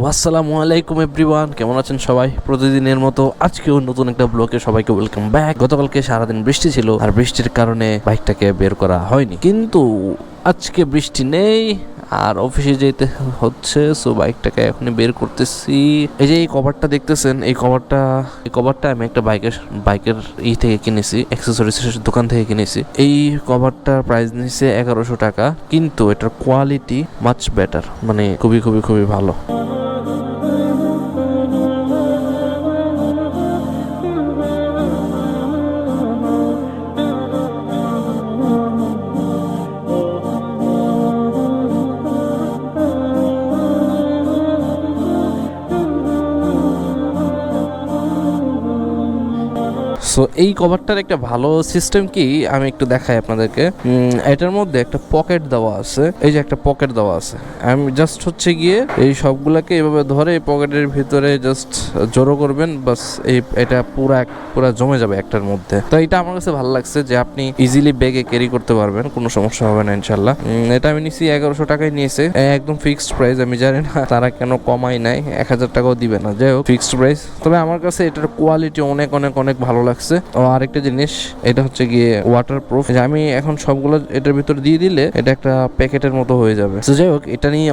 আসসালামু আলাইকুম এভরিওয়ান, কেমন আছেন সবাই? প্রতিদিনের মতো আজকেও নতুন একটা ব্লগে সবাইকে ওয়েলকাম ব্যাক। গতকালকে সারাদিন বৃষ্টি ছিল, আর বৃষ্টির কারণে বাইকটাকে বের করা হয়নি, কিন্তু আজকে বৃষ্টি নেই আর অফিসে যেতে হচ্ছে, সো বাইকটাকে এখনই বের করতেছি। এই যে এই কভারটা দেখতেছেন, এই কভারটা আমি একটা বাইকের থেকে কিনেছি, অ্যাক্সেসরিজের দোকান থেকে কিনেছি। এই কভারটার প্রাইস নিচ্ছে 1100 টাকা, কিন্তু এটার কোয়ালিটি মাচ বেটার, মানে খুবই খুবই খুবই ভালো। সো এই কভারটার একটা ভালো সিস্টেম কি আমি একটু দেখাই আপনাদেরকে। এটার মধ্যে একটা পকেট দেওয়া আছে, এই যে একটা পকেট দেওয়া আছে। আমি জাস্ট হচ্ছে গিয়ে এই সবগুলাকে এভাবে ধরে এই পকেটের ভিতরে জাস্ট জড়ো করবেন, বাস এটা পুরা জমে যাবে একটার মধ্যে। তো এটা আমার কাছে ভালো লাগছে যে আপনি ইজিলি ব্যাগে ক্যারি করতে পারবেন, কোনো সমস্যা হবে না ইনশাল্লাহ। এটা আমি নিছি 1100 টাকায় নিয়েছে, একদম ফিক্সড প্রাইস। আমি জানি না তারা কেন কমাই নাই, 1000 টাকাও দিবে না, যাই হোক ফিক্সড প্রাইস। তবে আমার কাছে এটার কোয়ালিটি অনেক অনেক অনেক ভালো লাগছে। ও আরেকটা জিনিস, এটা হচ্ছে গিয়ে ওয়াটারপ্রুফ। আমি এখন সবগুলো এটার ভিতর দিয়ে দিলে এটা একটা প্যাকেটের মতো হয়ে যাবে। তো যাই হোক, এটা নিয়ে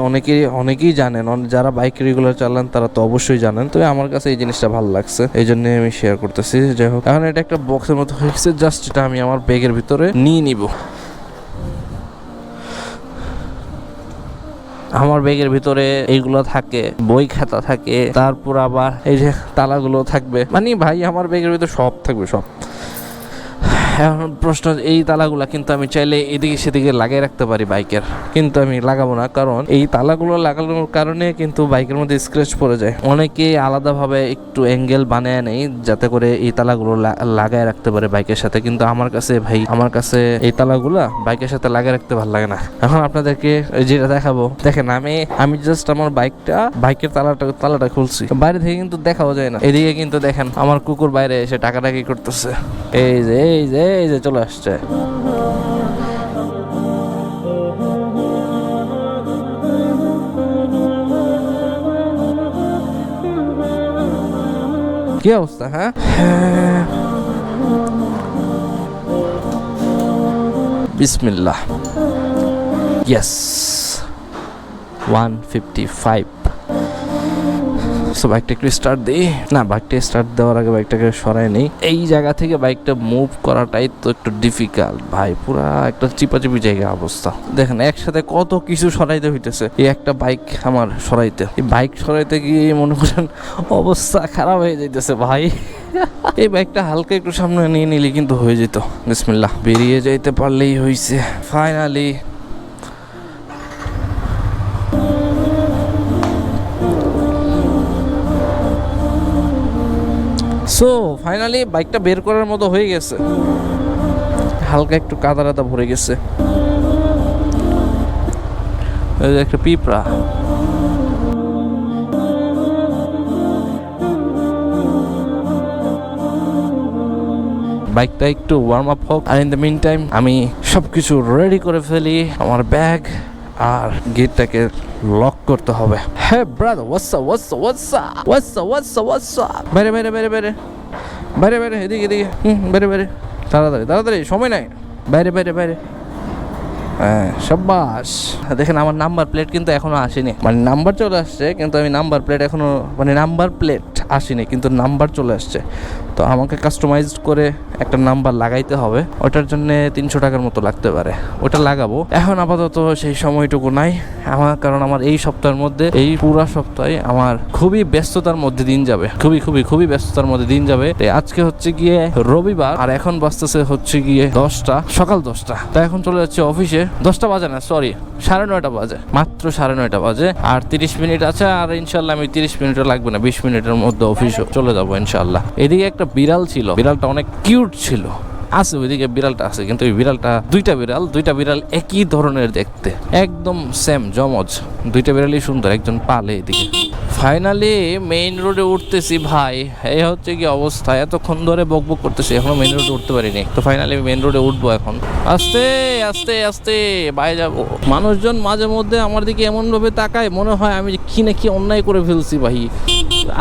অনেকেই জানেন, যারা বাইক রেগুলার চালান তারা তো অবশ্যই জানেন। তবে আমার কাছে এই জিনিসটা ভালো লাগছে, এই জন্য আমি শেয়ার করতেছি। যাই হোক, এখন এটা একটা বক্সের মতো হয়ে গেছে, জাস্ট এটা আমি আমার ব্যাগের ভিতরে নিয়ে নিব। আমার ব্যাগের ভিতরে এইগুলো থাকে, বই খাতা থাকে, তারপর আবার এই যে তালাগুলো থাকবে, মানে ভাই আমার ব্যাগের ভিতরে সব থাকবে, সব। এখন প্রশ্ন, এই তালাগুলা কিন্তু আমি চাইলে এদিকে সেদিকে লাগিয়ে রাখতে পারি বাইকের, কিন্তু আমি লাগাবো না, কারণ এই তালাগুলো লাগানোর কারণে কিন্তু বাইকের মধ্যে স্ক্র্যাচ পড়ে যায়। অনেকে আলাদাভাবে একটু অ্যাঙ্গেল বানিয়ে নেই যাতে করে এই তালাগুলো লাগায় রাখতে পারে বাইকের সাথে, কিন্তু আমার কাছে এই তালাগুলা বাইকের সাথে লাগিয়ে রাখতে ভালো লাগে না। এখন আপনাদেরকে যেটা দেখাবো, দেখেন আমি জাস্ট আমার বাইকের তালাটা খুলছি, বাইরে থেকে কিন্তু দেখাও যায় না। এদিকে কিন্তু দেখেন আমার কুকুর বাইরে এসে টাকাটাকি করতেছে, এই যে চলে আসছে। কি অবস্থা? হ্যাঁ, বিসমিল্লাহ। ইয়েস, 155। বাইকটা একটু স্টার্ট দিই না, বাইকটা স্টার্ট দেওয়ার আগে বাইকটাকে সরাই নেই। এই জায়গা থেকে বাইকটা মুভ করাটাই তো একটু ডিফিকাল্ট ভাই, পুরা একটা চিপাচিপি জায়গা অবস্থা। দেখেন একসাথে কত কিছু সরাইতে হইতেছে এই একটা বাইক আমার সরাইতে। এই বাইক সরাইতে গিয়ে মনে করেন অবস্থা খারাপ হয়ে যাইতেছে ভাই। এই বাইকটা হালকা একটু সামনে নিয়ে নিলে কিন্তু হয়ে যেত। বিসমিল্লাহ, বেরিয়ে যাইতে পারলেই হয়েছে ফাইনালি। সো ফাইনালি বাইকটা বের করার মতো হয়ে গেছে, হালকা একটু কাদা ভরে গেছে। একটা পিঁপড়া। বাইকটা একটু ওয়ার্ম আপ হোক, আর ইন দ্য মিন টাইম আমি সবকিছু রেডি করে ফেলি, আমার ব্যাগ আর গেটটাকে লক করতে হবে। হ্যাঁ ব্রাদার, বাইরে এদিকে বাইরে তাড়াতাড়ি, সময় নাই, বাইরে হ্যাঁ সাব্বাস। দেখেন আমার নাম্বার প্লেট কিন্তু এখনো আসেনি, মানে নাম্বার চলে আসছে কিন্তু আমি নাম্বার প্লেট এখনো, মানে নাম্বার প্লেট আসেনি কিন্তু নাম্বার চলে আসছে। তো আমাকে কাস্টমাইজ করে একটা নাম্বার লাগাইতে হবে, ওটার জন্য 300 টাকার মতো লাগতে পারে, ওটা লাগাবো। এখন আপাতত সেই সময়টুকু নাই আমার, কারণ আমার এই সপ্তাহের মধ্যে, এই পুরো সপ্তাহে আমার খুবই ব্যস্ততার মধ্যে দিন যাবে, খুবই ব্যস্ততার মধ্যে দিন যাবে। আজকে হচ্ছে গিয়ে রবিবার, আর এখন বাজতেছে হচ্ছে গিয়ে সকাল 10টা। তো এখন চলে যাচ্ছে অফিসে। 10টা বাজে না, সরি 9:30 বাজে, মাত্র 9:30 বাজে। আর 30 মিনিট আছে, আর ইনশাল্লাহ আমি 30 মিনিটও লাগবে না, 20 মিনিটের মধ্যে অফিসে চলে যাবো ইনশাল্লাহ। এদিকে একটা বিড়াল ছিল, বিড়ালটা অনেক কিউট ছিল, আছে, ওইদিকে বিড়ালটা আছে, কিন্তু ওই বিড়ালটা দুইটা বিড়াল একই ধরনের দেখতে, একদম সেম জমজ, দুইটা বিড়ালই সুন্দর, একজন পালে এদিকে। ফাইনালি মেইন রোডে উঠতেছি ভাই, এই হচ্ছে কি অবস্থা, এতক্ষণ ধরে বকবক করতেছি, এখনো মেইন রোডে উঠতে পারিনি। তো ফাইনালি মেইন রোডে উঠবো এখন, আস্তে আস্তে আস্তে বাইরে যাবো। মানুষজন মাঝে মধ্যে আমার দিকে এমন ভাবে তাকায়, মনে হয় আমি কি না কি অন্যায় করে ফেলছি ভাই।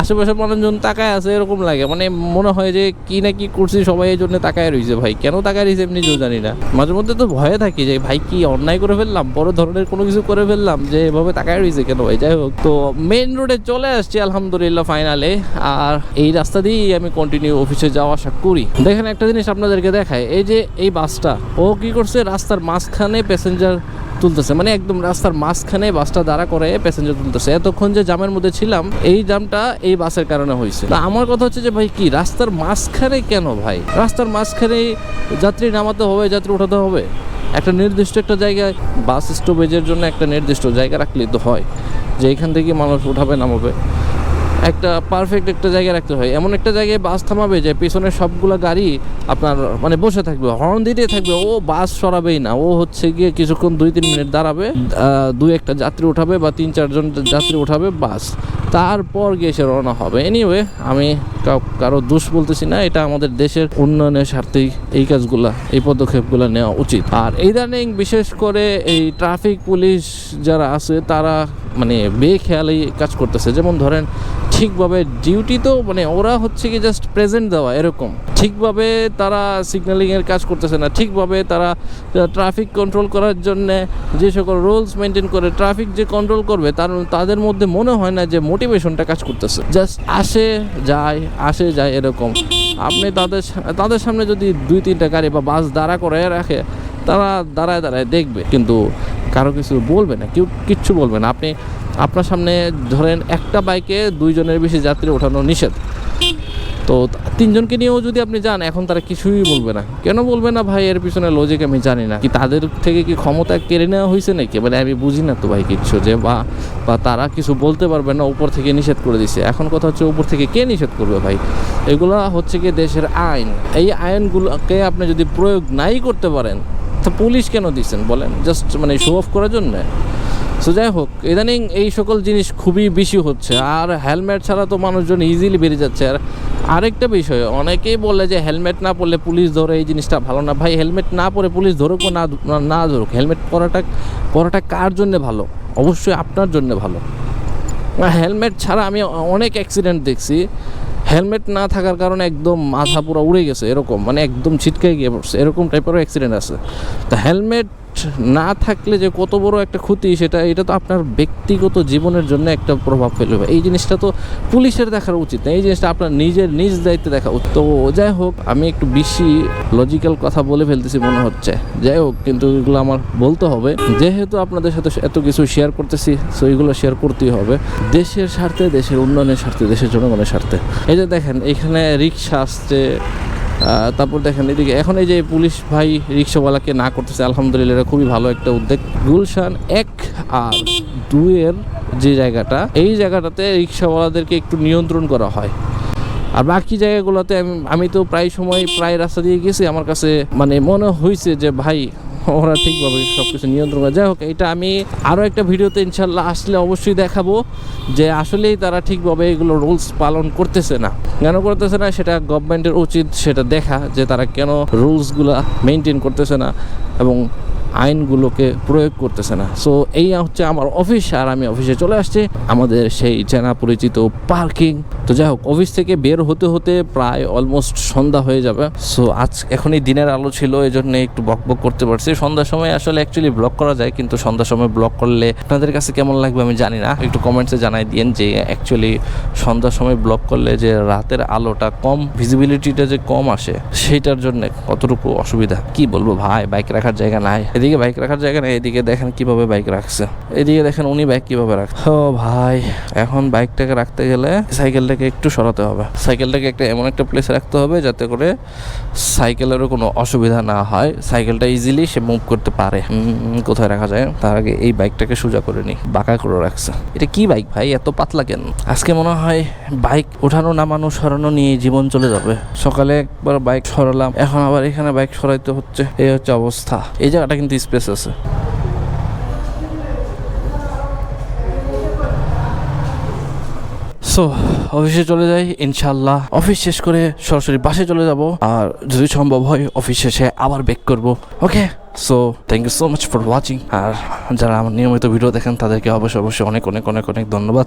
আশেপাশের মানুষজন তাকায় আছে এরকম লাগে, মানে মনে হয় যে কি না কি করছি, সবাই এই জন্য তাকায় রয়েছে ভাই। কেন তাকায় রয়েছে এমনি নিজেও জানি না। মাঝে মধ্যে তো ভয়ে থাকি যে ভাই কি অন্যায় করে ফেললাম, বড় ধরনের কোনো কিছু করে ফেললাম যে এভাবে তাকায় রয়েছে কেন ভাই। যাই হোক, তো মেইন রোডে চলে আসছি আলহামদুলিল্লাহ ফাইনালে। আর এই রাস্তা দিয়েই আমি কন্টিনিউ অফিসে যাওয়া আসা করি। দেখেন একটা জিনিস আপনাদেরকে দেখায়, এই যে এই বাসটা ও কি করছে, রাস্তার মাঝখানে প্যাসেঞ্জার তুলতেছে, মানে একদম রাস্তার মাঝখানে বাসটা দাঁড়া করে প্যাসেঞ্জার তুলতেছে। এতক্ষণ যে জামের মধ্যে ছিলাম, এই জামটা এই বাসের কারণে হয়েছে। তা আমার কথা হচ্ছে যে ভাই কি রাস্তার মাঝখানে কেন ভাই, রাস্তার মাঝখানে যাত্রী নামাতে হবে, যাত্রী উঠাতে হবে, একটা নির্দিষ্ট একটা জায়গায় বাস স্টপেজের জন্য একটা নির্দিষ্ট জায়গা রাখলেই তো হয়, যে এখান থেকে মানুষ উঠাবে নামাবে, একটা পারফেক্ট একটা জায়গায় রাখতে হয়। এমন একটা জায়গায় বাস থামাবে যে পিছনের সবগুলো গাড়ি আপনার মানে বসে থাকবে, হর্ন দিতে থাকবে, ও বাস সরাবেই না, ও হচ্ছে গিয়ে কিছুক্ষণ 2-3 মিনিট দাঁড়াবে, 2-1টা যাত্রী উঠাবে বা 3-4 জন যাত্রী উঠাবে, বাস তারপর গিয়ে সে রওনা হবে। এনিওয়ে, আমি কারো দোষ বলতেছি না, এটা আমাদের দেশের উন্নয়নের স্বার্থেই এই কাজগুলা, এই পদক্ষেপগুলো নেওয়া উচিত। আর ইদানিং বিশেষ করে এই ট্রাফিক পুলিশ যারা আছে তারা মানে বেখেয়ালি কাজ করতেছে। যেমন ধরেন ঠিকভাবে ডিউটি তো মানে ওরা হচ্ছে কি জাস্ট প্রেজেন্ট দেওয়া, এরকম ঠিকভাবে তারা সিগন্যালিংয়ের কাজ করতেছে না, ঠিকভাবে তারা ট্রাফিক কন্ট্রোল করার জন্য যে সকল রুলস মেনটেন করে ট্রাফিক যে কন্ট্রোল করবে তাদের মধ্যে মনে হয় না যে মোটিভেশনটা কাজ করতেছে, জাস্ট আসে যায় এরকম। আপনি তাদের সামনে যদি 2-3টা গাড়ি বা বাস দাঁড়া করে রাখে, তারা দাঁড়ায় দেখবে, কিন্তু কারো কিছু বলবে না, কেউ কিচ্ছু বলবে না। আপনার সামনে ধরেন একটা বাইকে 2 জনের বেশি যাত্রী ওঠানো নিষেধ, তো 3 জনকে নিয়েও যদি আপনি যান, এখন তারা কিছুই বলবে না। কেন বলবে না ভাই, এর পিছনে লজিক আমি জানি না। কি তাদের থেকে কি ক্ষমতা কেড়ে নেওয়া হয়েছে নাকি, মানে আমি বুঝি না তো ভাই কিচ্ছু, যে বা তারা কিছু বলতে পারবে না, উপর থেকে নিষেধ করে দিছে। এখন কথা হচ্ছে উপর থেকে কে নিষেধ করবে ভাই, এগুলা হচ্ছে কি দেশের আইন। এই আইনগুলোকে আপনি যদি প্রয়োগ নাই করতে পারেন, তো পুলিশ কেন দিচ্ছেন বলেন, জাস্ট মানে শো অফ করার জন্য? সো যাই হোক, ইদানিং এই সকল জিনিস খুবই বেশি হচ্ছে। আর হেলমেট ছাড়া তো মানুষজন ইজিলি বেরিয়ে যাচ্ছে। আর আরেকটা বিষয়, অনেকেই বলে যে হেলমেট না পরলে পুলিশ ধরে, এই জিনিসটা ভালো না ভাই। হেলমেট না পরে পুলিশ ধরুক বা না ধরুক, হেলমেট পরাটা কার জন্য ভালো? অবশ্যই আপনার জন্য ভালো। হেলমেট ছাড়া আমি অনেক অ্যাক্সিডেন্ট দেখছি, হেলমেট না থাকার কারণে একদম মাথা পুরো উড়ে গেছে, এরকম মানে একদম ছিটকে গিয়ে পড়ছে, এরকম টাইপেরও অ্যাক্সিডেন্ট আছে। তো হেলমেট না থাকলে যে কত বড় একটা ক্ষতি, এটা তো আপনার ব্যক্তিগত জীবনের জন্য একটা প্রভাব ফেলবে। এই জিনিসটা তো পুলিশের দেখার উচিত না, এই জিনিসটা আপনার নিজ দায়িত্বে দেখা উচিত। তো যাই হোক, আমি একটু বেশি লজিক্যাল কথা বলে ফেলতেছি মনে হচ্ছে, যাই হোক, কিন্তু এগুলো আমার বলতে হবে, যেহেতু আপনাদের সাথে এত কিছু শেয়ার করতেছি, সো এগুলো শেয়ার করতেই হবে দেশের স্বার্থে, দেশের উন্নয়নের স্বার্থে, দেশের জনগণের স্বার্থে। এই যে দেখেন এখানে রিক্সা আসছে, তারপর দেখেন এদিকে এখন এই যে পুলিশ ভাই রিক্সাওয়ালাকে না করতেছে, আলহামদুলিল্লাহ, এটা খুবই ভালো একটা উদ্যোগ। গুলশান 1 আর 2 এর যে জায়গাটা, এই জায়গাটাতে রিক্সাওয়ালাদেরকে একটু নিয়ন্ত্রণ করা হয়। আর বাকি জায়গাগুলোতে আমি তো প্রায় রাস্তা দিয়ে গেছি, আমার কাছে মানে মনে হয়েছে যে ভাই ওরা ঠিকভাবে সব কিছু নিয়ন্ত্রণ করে। যাই হোক, এটা আমি আরও একটা ভিডিওতে ইনশাল্লাহ আসলে অবশ্যই দেখাবো যে আসলেই তারা ঠিকভাবে এগুলো রুলস পালন করতেছে না। কেন করতেছে না সেটা গভর্নমেন্টের উচিত সেটা দেখা, যে তারা কেন রুলসগুলো মেনটেন করতেছে না এবং আইনগুলোকে প্রয়োগ করতেছে না। সো এই হচ্ছে আমার অফিস, আর আমি অফিসে চলে আসছি, আমাদের সেই চেনা পরিচিত পার্কিং। তো যাই হোক, অফিস থেকে বের হতে হতে প্রায় অলমোস্ট সন্ধ্যা হয়ে যাবে। সো এখনই দিনের আলো ছিল, এই জন্য একটু বকবক করতে পারছি। সন্ধ্যার সময় আসলে অ্যাকচুয়ালি ব্লগ করা যায়, কিন্তু সন্ধ্যার সময় ব্লগ করলে আপনাদের কাছে কেমন লাগবে আমি জানি না, একটু কমেন্টসে জানাই দিন যে অ্যাকচুয়ালি সন্ধ্যার সময় ব্লগ করলে যে রাতের আলোটা কম, ভিজিবিলিটিটা যে কম আসে, সেইটার জন্য কতটুকু অসুবিধা। কি বলবো ভাই, বাইক রাখার জায়গা নাই, এদিকে বাইক রাখার জায়গা নেই, এদিকে দেখেন কিভাবে বাইক রাখছে, এদিকে দেখেন উনি বাইক কিভাবে রাখছে। ও ভাই, এখন বাইকটাকে রাখতে গেলে সাইকেলটাকে সাইকেলটাকে একটু সরাতে হবে, সাইকেলটাকে এমন একটা প্লেসে রাখতে হবে যাতে করে সাইকেলেরও কোনো অসুবিধা না হয়, সাইকেলটা ইজিলি সে মুভ করতে পারে। কোথায় রাখা যায়? তার আগে এই বাইকটাকে সোজা করে নিই, বাঁকা করে রাখছে। এটা কি বাইক ভাই, এত পাতলা কেন? আজকে মনে হয় বাইক ওঠানো নামানো সরানো নিয়ে জীবন চলে যাবে। সকালে একবার বাইক সরালাম, এখন আবার এখানে বাইক সরাইতে হচ্ছে, এই হচ্ছে অবস্থা। এই জায়গাটা কিন্তু স্পেস আছে। সো অফিসে চলে যাই ইনশাল্লাহ। অফিস শেষ করে সরাসরি বাসে চলে যাব, আর যদি সম্ভব হয় অফিস শেষে আবার ব্যাক করব। Okay, so thank you so much for watching. আর যারা আমার নিয়মিত ভিডিও দেখেন তাদেরকে অবশ্যই অনেক অনেক অনেক অনেক ধন্যবাদ।